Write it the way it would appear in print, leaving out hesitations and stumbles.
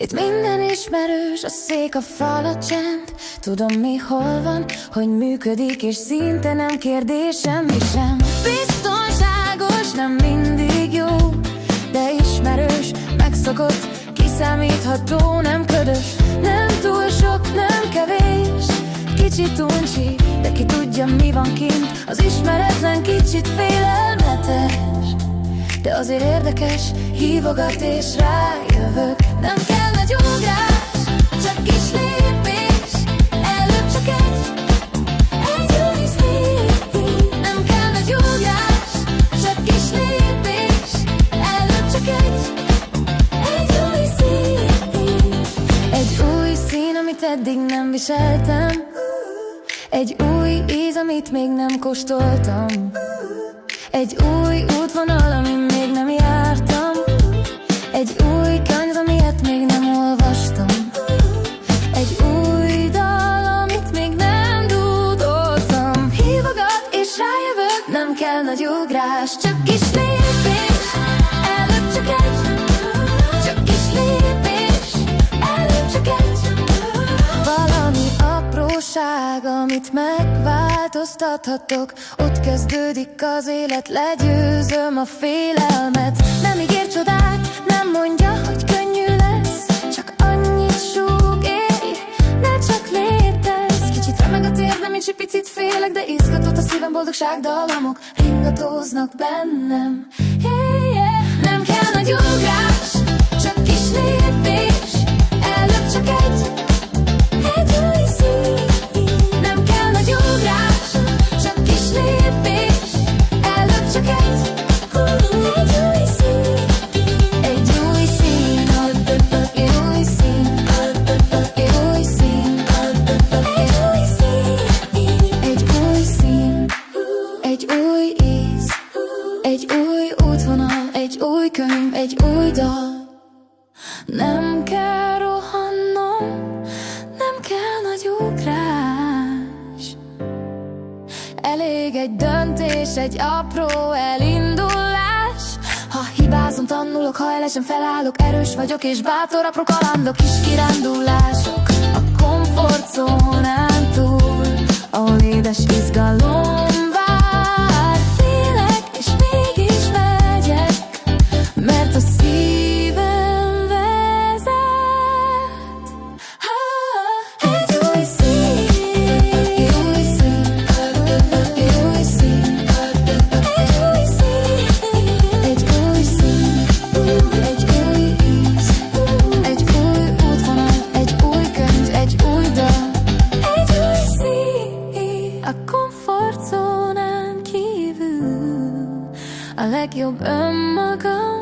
Itt minden ismerős, a szék, a fal, a csend. Tudom mi hol van, hogy működik, és szinte nem kérdés semmi sem. Biztonságos, nem mindig jó, de ismerős, megszokott, kiszámítható, nem ködös. Nem túl sok, nem kevés, kicsit uncsi, de ki tudja mi van kint. Az ismeretlen kicsit félelmetes, de azért érdekes, hívogat és rájövök. Nem kell nagy ugrás, csak kis lépés, előbb csak egy új szív. Nem kell nagy ugrás, csak kis lépés, előbb csak egy új szív. Egy új szín, amit eddig nem viseltem, egy új íz, amit még nem kóstoltam, egy új útvonal, amin még nem jártam, egy új könyv, amilyet még nem olvastam, egy új dal, amit még nem dúdoltam. Hívogat és rájövök, nem kell nagy ugrás, csak kis lépés, előbb csak csak kis lépés, előbb csak valami apróság, amit megváltoztathatok. Ott kezdődik az élet, legyőzöm a félelmet. Nem ígér csodát, nem mondja, hogy könnyű lesz, csak annyit súg, élj, ne csak létezz. Kicsit remeg a térdem, és egy picit félek, de izgatott a szívem, boldogság dallamok ringatóznak bennem. Yeah, yeah. Nem kell nagy ugrás, csak kis lépés, előbb csak egy új szív. Nem kell nagy ugrás, csak kis lépés, előbb csak egy új szív. Egy új szín, egy új szín, egy új szín, egy új szín, egy új szín, egy új íz, egy új útvonal, egy új könyv, egy új dal. Nem kell rohannom, nem kell nagy ugrás, elég egy döntés, egy apró elindulás. Ha hibázom, tanulok, ha elesem, felállok, erős vagyok és bátor, apró kalandok, kis kirándulások a komfortzónán túl, ahol édes izgalom vár. Félek és mégis megyek, mert a szívem vezet. Egy új szín, egy új szín, egy új szín, egy új szín, egy új szín, egy új íz, egy új útvonal, egy új könyv, egy új dal. Egy új szín, a komfortzónán kívül, a legjobb önmagam.